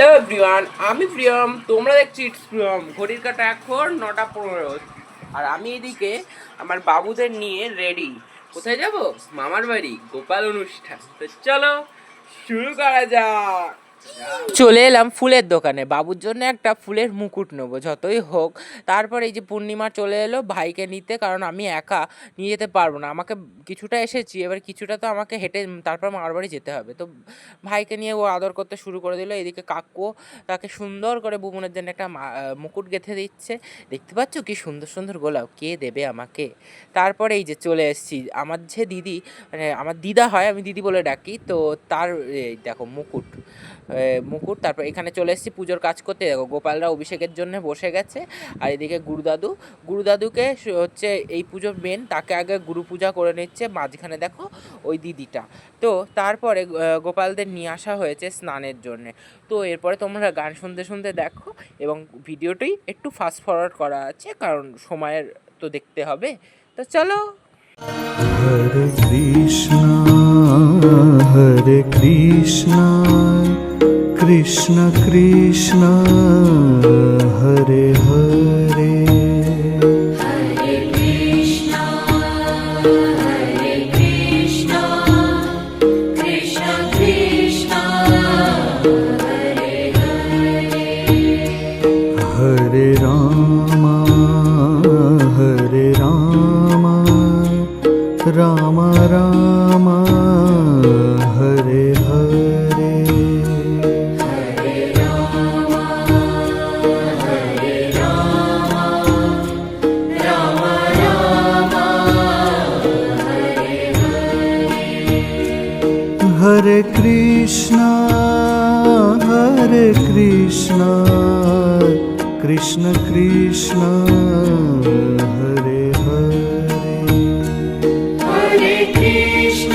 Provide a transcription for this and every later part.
Hello everyone, আমি প্রিয়ম, তোমরা দেখছি ইটস প্রিয়ম। ঘড়ির কাটা এখন 9:15 আর আমি এদিকে আমার বাবুদের নিয়ে রেডি। কোথায় যাব? মামার বাড়ি, গোপাল অনুষ্ঠান। তো চলো শুরু করা যাক। চলে এলাম ফুলের দোকানে, বাবুর জন্য একটা ফুলের মুকুট নেবো যতই হোক। তারপর এই যে পূর্ণিমা চলে এলো ভাইকে নিতে, কারণ আমি একা নিয়ে যেতে পারবো না। আমাকে কিছুটা এসেছি, এবার কিছুটা তো আমাকে হেঁটে তারপর মামার বাড়ি যেতে হবে। তো ভাইকে নিয়ে ও আদর করতে শুরু করে দিল। এদিকে কাকু তাকে সুন্দর করে বুবনের জন্য একটা মুকুট গেঁথে দিচ্ছে। দেখতে পাচ্ছ কি সুন্দর সুন্দর গোলাপ, কে দেবে আমাকে। তারপরে এই যে চলে এসেছি, আমার যে দিদি, মানে আমার দিদা হয়, আমি দিদি বলে ডাকি, তো তার দেখো মুকুট। তারপর এখানে চলে এসেছি পুজোর কাজ করতে। দেখো গোপালরা অভিষেকের জন্য বসে গেছে। আর এদিকে গুরুদাদুকে হচ্ছে এই পুজোর মেন, তাকে আগে গুরু পূজা করে নিচ্ছে। মাঝখানে দেখো ওই দিদিটা। তো তারপরে গোপালদের নিয়ে আসা হয়েছে স্নানের জন্যে। তো এরপরে তোমরা গান শুনতে শুনতে দেখো, এবং ভিডিওটি একটু ফাস্ট ফরওয়ার্ড করা আছে কারণ সময়ের তো দেখতে হবে। তো চলো। হরে কৃষ্ণ কৃষ্ণ কৃষ্ণ হরে হরে, হরে কৃষ্ণ কৃষ্ণ কৃষ্ণ হরে হরে, হরে রাম রাম রাম হরে হরে, হরে রাম রাম রাম হরে হরে, হরে কৃষ্ণ কৃষ্ণ কৃষ্ণ হরে হরে, হরে কৃষ্ণ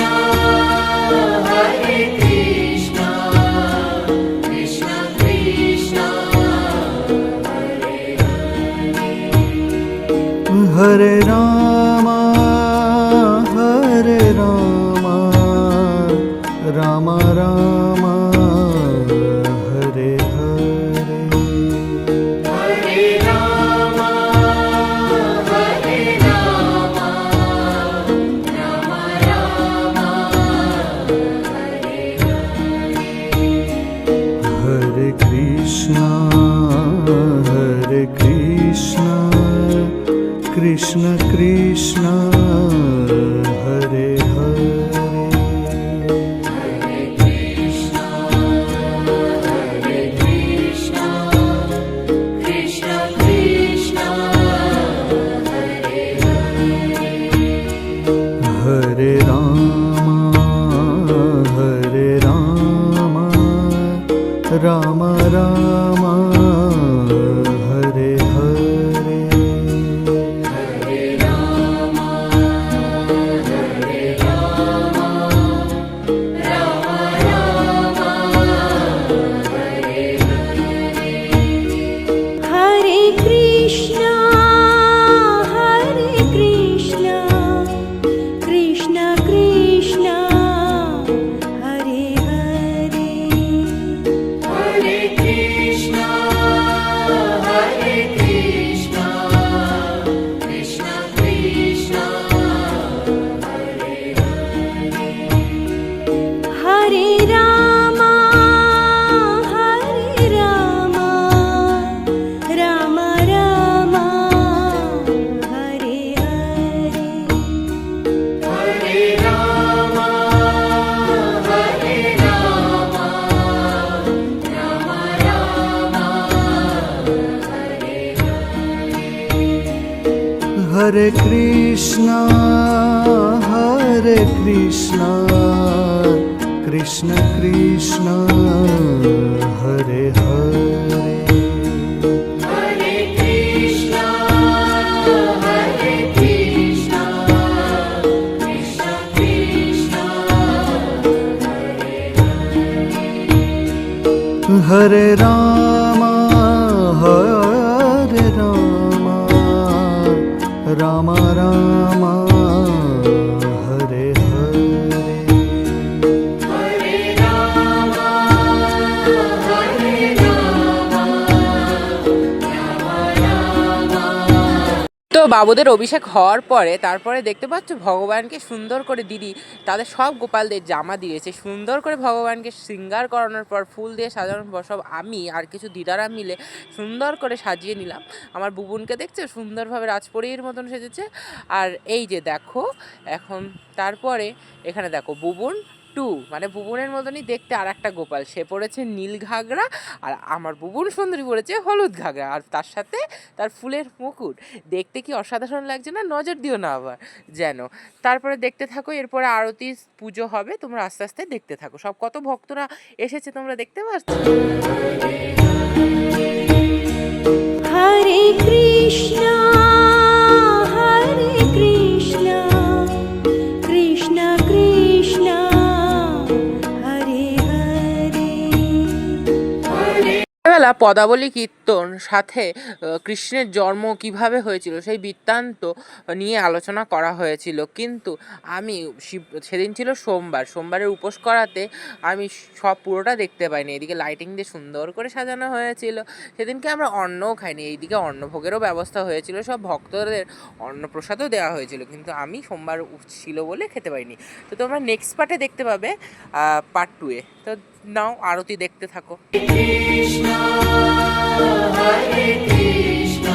কৃষ্ণ কৃষ্ণ হরে হরে, হরে রাম রাম রাম হরে হরে, হরে রাম রাম রাম হরে হরে, হরে কৃষ্ণ কৃষ্ণ কৃষ্ণ হরে হরে, হরে কৃষ্ণ কৃষ্ণ কৃষ্ণ হরে হরে, হরে রাম রাম রাম হরে হরে, হরে রাম রাম হরে হরে, হরে কৃষ্ণ কৃষ্ণ কৃষ্ণ হরে হরে, হরে কৃষ্ণ কৃষ্ণ কৃষ্ণ হরে হরে, হরে রাম রাম রাম হরে হরে, হরে রাম রাম রাম হরে হরে, হরে কৃষ্ণ কৃষ্ণ কৃষ্ণ হরে হরে, হরে কৃষ্ণ কৃষ্ণ কৃষ্ণ কৃষ্ণ হরে হরে, হরে রাম রাম রাম হরে হরে, হরে রাম তো বাবুদের অভিষেক হওয়ার পরে তারপরে দেখতে পাচ্ছ ভগবানকে সুন্দর করে দিদি তাদের সব গোপালদের জামা দিয়েছে, সুন্দর করে ভগবানকে শৃঙ্গার করানোর পর ফুল দিয়ে সাজানোর পর সব আমি আর কিছু দিদারা মিলে সুন্দর করে সাজিয়ে নিলাম। আমার বুবুনকে দেখছো সুন্দরভাবে রাজপরীর মতন সেজেছে। আর এই যে দেখো এখন তারপরে এখানে দেখো বুবুন টু, মানে বুবুনের মতনই দেখতে আর একটা গোপাল, সে পড়েছে নীল ঘাগরা আর আমার বুবুন সুন্দরী পড়েছে হলুদ ঘাগরা আর তার সাথে তার ফুলের মুকুট। দেখতে কি অসাধারণ লাগছে না? নজর দিও না আবার যেন। তারপরে দেখতে থাকো, এরপরে আরতি পুজো হবে, তোমরা আস্তে আস্তে দেখতে থাকো। সব কত ভক্তরা এসেছে তোমরা দেখতে পাচ্ছ। হরে কৃষ্ণ হরে কৃষ্ণ কৃষ্ণ কৃষ্ণ হরে হরে। বেলা পদাবলী কীর্তন সাথে কৃষ্ণের জন্ম কিভাবে হয়েছিল সেই বৃত্তান্ত নিয়ে আলোচনা করা হয়েছিল, কিন্তু আমি সেদিন ছিল সোমবারের উপোস করাতে আমি সব পুরোটা দেখতে পাইনি। এদিকে লাইটিং দিয়ে সুন্দর করে সাজানো হয়েছিল, সেদিনকে আমরা অন্নও খাইনি। এইদিকে অন্নভোগেরও ব্যবস্থা হয়েছিল, সব ভক্তদের অন্নপ্রসাদও দেওয়া হয়েছিল, কিন্তু আমি সোমবার ছিল বলে খেতে পাইনি। তো তোমরা নেক্সট পার্টে দেখতে পাবে, পার্ট 2-এ। তো নাও আরতি দেখতে থাকো। কৃষ্ণ হরে কৃষ্ণ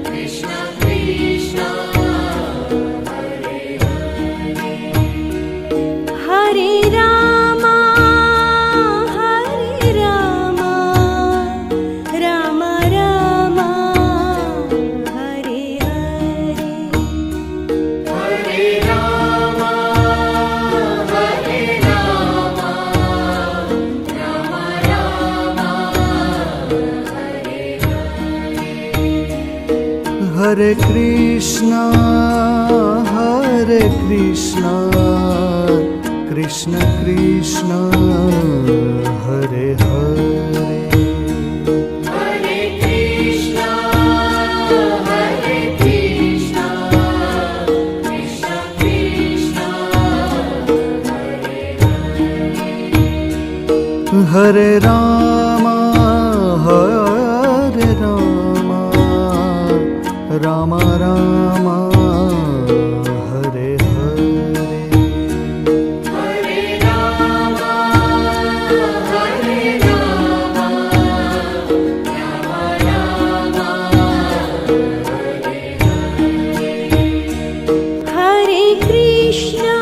কৃষ্ণ কৃষ্ণ হরে হরে রাম হরে রাম রাম রাম হরে হরে হরে রাম হরে Ram Ram Ram Hare Krishna, Hare Krishna, Krishna Krishna, Hare Hare. Hare Krishna, Hare Krishna, Krishna Krishna, Hare Rama, Hare Rama, Rama Rama, Hare Hare. Hare Rama, Hare Rama, Rama Rama, Hare Krishna,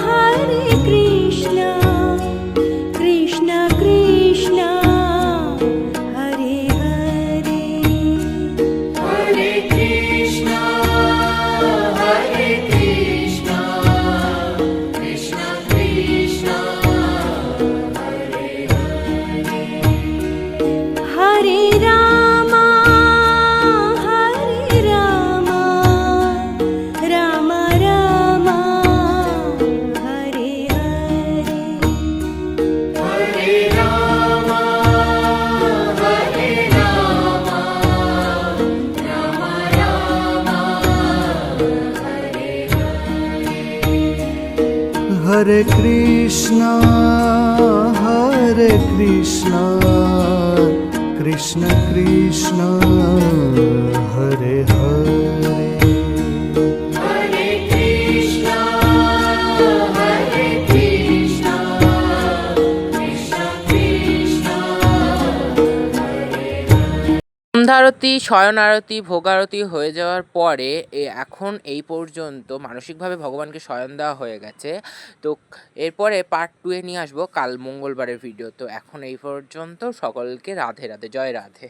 Hare Krishna, Krishna Krishna, Hare Hare. Hare Krishna, Hare Krishna, Krishna Krishna, Hare Rama, Hare Rama, Rama Rama, Hare Hare. Hare Rama, Hare Rama, Rama Rama, Hare Krishna, Hare Krishna, Krishna Krishna, Hare Hare. Hare Krishna, Hare Krishna, Krishna Krishna, সন্ধ্যা আরতি, শয়ন আরতি, ভোগ আরতি হয়ে যাওয়ার পরে এখন এই পর্যন্ত মানসিকভাবে ভগবানকে শয়ন দেওয়া হয়ে গেছে। তো এরপরে পার্ট 2-এ নিয়ে আসবো কাল মঙ্গলবারের ভিডিও। তো এখন এই পর্যন্ত, সকলকে রাধে রাধে, জয় রাধে।